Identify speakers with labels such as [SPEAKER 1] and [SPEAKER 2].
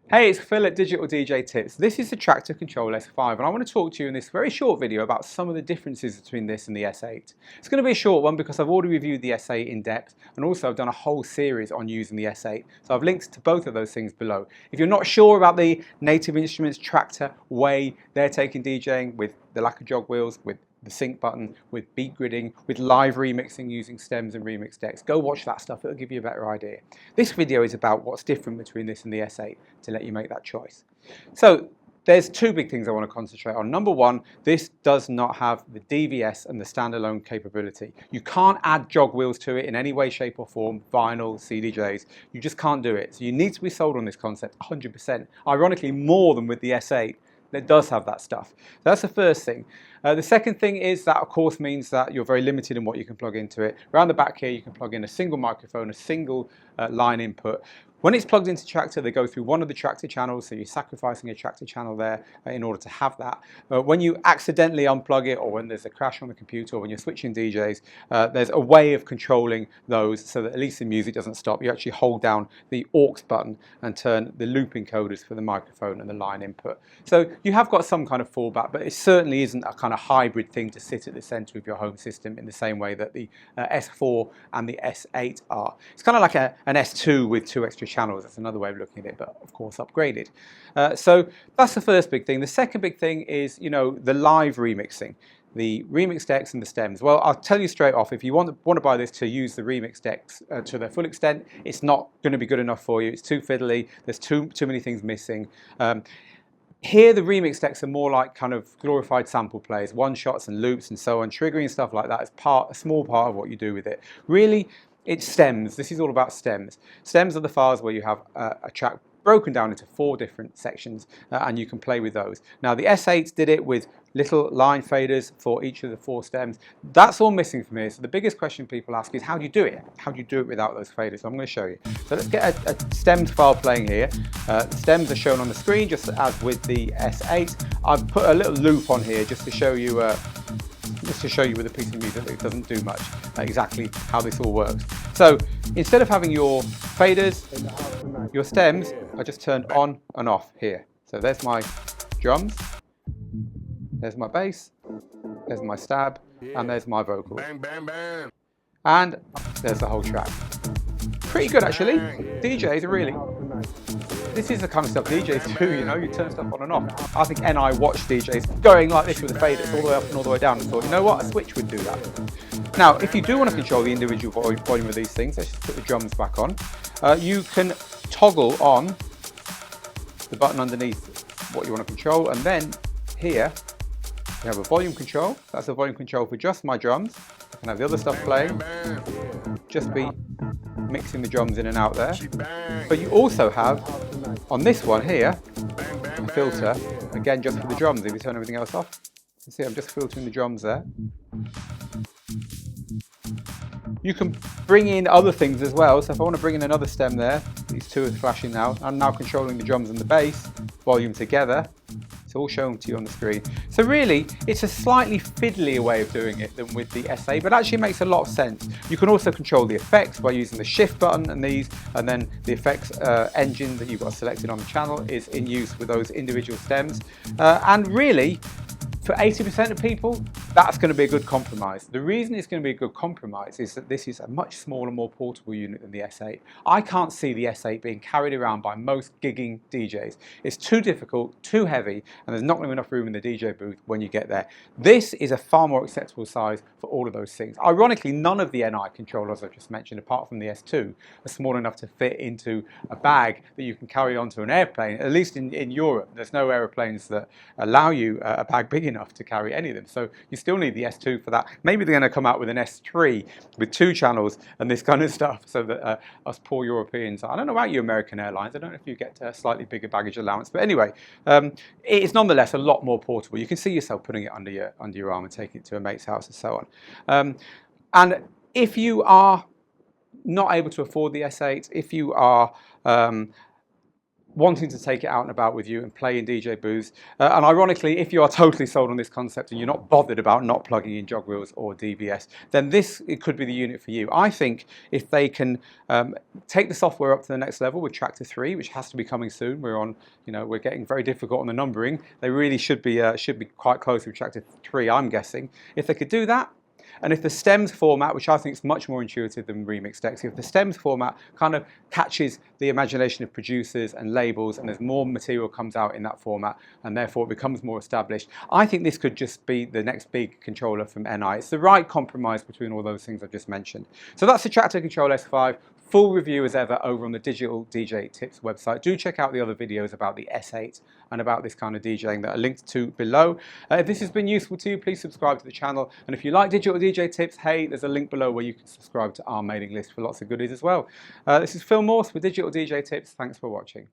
[SPEAKER 1] Hey, it's Phil at Digital DJ Tips. This is the Traktor Kontrol S5 and I want to talk to you in this very short video about some of the differences between this and the S8. It's going to be a short one because I've already reviewed the S8 in depth and also I've done a whole series on using the S8. So I've linked to both of those things below. If you're not sure about the Native Instruments Traktor way they're taking DJing with the lack of jog wheels, with the sync button, with beat gridding, with live remixing using stems and remix decks, go watch that stuff, it'll give you a better idea. This video is about what's different between this and the S8 to let you make that choice. So there's two big things I want to concentrate on. Number one, this does not have the DVS and the standalone capability. You can't add jog wheels to it in any way, shape or form, vinyl, CDJs. You just can't do it. So you need to be sold on this concept 100%. Ironically, more than with the S8. That does have that stuff. That's the first thing. The second thing is that of course means that you're very limited in what you can plug into it. Around the back here you can plug in a single microphone, a single line input. When it's plugged into Traktor, they go through one of the Traktor channels, so you're sacrificing a Traktor channel there in order to have that. When you accidentally unplug it, or when there's a crash on the computer, or when you're switching DJs, there's a way of controlling those so that at least the music doesn't stop. You actually hold down the aux button and turn the loop encoders for the microphone and the line input. So you have got some kind of fallback, but it certainly isn't a kind of hybrid thing to sit at the center of your home system in the same way that the S4 and the S8 are. It's kind of like an S2 with two extra channels. That's another way of looking at it, but of course upgraded. So that's the first big thing. The second big thing is, you know, the live remixing, the remix decks and the stems. Well, I'll tell you straight off, if you want to buy this to use the remix decks to their full extent, it's not going to be good enough for you. It's too fiddly. There's too many things missing. Here the remix decks are more like kind of glorified sample plays, one shots and loops and so on. Triggering stuff like that is a small part of what you do with it. Really, it's stems. This is all about stems. Stems are the files where you have a track broken down into 4 different sections and you can play with those. Now the S8 did it with little line faders for each of the 4 stems. That's all missing from here. So the biggest question people ask is how do you do it? How do you do it without those faders? So I'm going to show you. So let's get a stems file playing here. The stems are shown on the screen just as with the S8. I've put a little loop on here just to show you with a piece of music that it doesn't do much, exactly how this all works. So instead of having your faders, your stems are just turned on and off here. So there's my drums, there's my bass, there's my stab, and there's my vocals. Bang, bang, bang. And there's the whole track. Pretty good actually. DJs are really, this is the kind of stuff DJs do, you know, you turn stuff on and off. I think NI watched DJs going like this with the faders all the way up and all the way down and thought, you know what, a switch would do that. Now, if you do want to control the individual volume of these things, let's just put the drums back on, you can toggle on the button underneath what you want to control, and then here you have a volume control. That's a volume control for just my drums. I can have the other stuff playing, just be mixing the drums in and out there. But you also have, on this one here, a filter, again just for the drums. If you turn everything else off, you see I'm just filtering the drums there. You can bring in other things as well. So if I want to bring in another stem there, these two are flashing now. I'm now controlling the drums and the bass, volume together. It's all shown to you on the screen. So really, it's a slightly fiddlier way of doing it than with the S8, but actually makes a lot of sense. You can also control the effects by using the shift button and these, and then the effects engine that you've got selected on the channel is in use with those individual stems. And really, for 80% of people, that's going to be a good compromise. The reason it's going to be a good compromise is that this is a much smaller, more portable unit than the S8. I can't see the S8 being carried around by most gigging DJs. It's too difficult, too heavy, and there's not going to be enough room in the DJ booth when you get there. This is a far more acceptable size for all of those things. Ironically, none of the NI controllers I've just mentioned, apart from the S2, are small enough to fit into a bag that you can carry onto an airplane, at least in Europe. There's no aeroplanes that allow you a bag big enough to carry any of them. So you still need the S2 for that. Maybe they're going to come out with an S3 with 2 channels and this kind of stuff so that us poor Europeans, I don't know about you American Airlines, I don't know if you get a slightly bigger baggage allowance, but anyway, it is nonetheless a lot more portable. You can see yourself putting it under your arm and taking it to a mate's house and so on. And if you are not able to afford the S8, if you are wanting to take it out and about with you and play in DJ booths. And ironically, if you are totally sold on this concept and you're not bothered about not plugging in jog wheels or DBS, then it could be the unit for you. I think if they can take the software up to the next level with Traktor 3, which has to be coming soon. We're getting very difficult on the numbering. They really should be quite close with Traktor 3, I'm guessing. If they could do that, and if the stems format, which I think is much more intuitive than remix decks, if the stems format kind of catches the imagination of producers and labels, and there's more material comes out in that format, and therefore it becomes more established, I think this could just be the next big controller from NI. It's the right compromise between all those things I've just mentioned. So that's the Traktor Kontrol S5. Full review as ever over on the Digital DJ Tips website. Do check out the other videos about the S8 and about this kind of DJing that are linked to below. If this has been useful to you, please subscribe to the channel. And if you like Digital DJ Tips, hey, there's a link below where you can subscribe to our mailing list for lots of goodies as well. This is Phil Morse with Digital DJ Tips. Thanks for watching.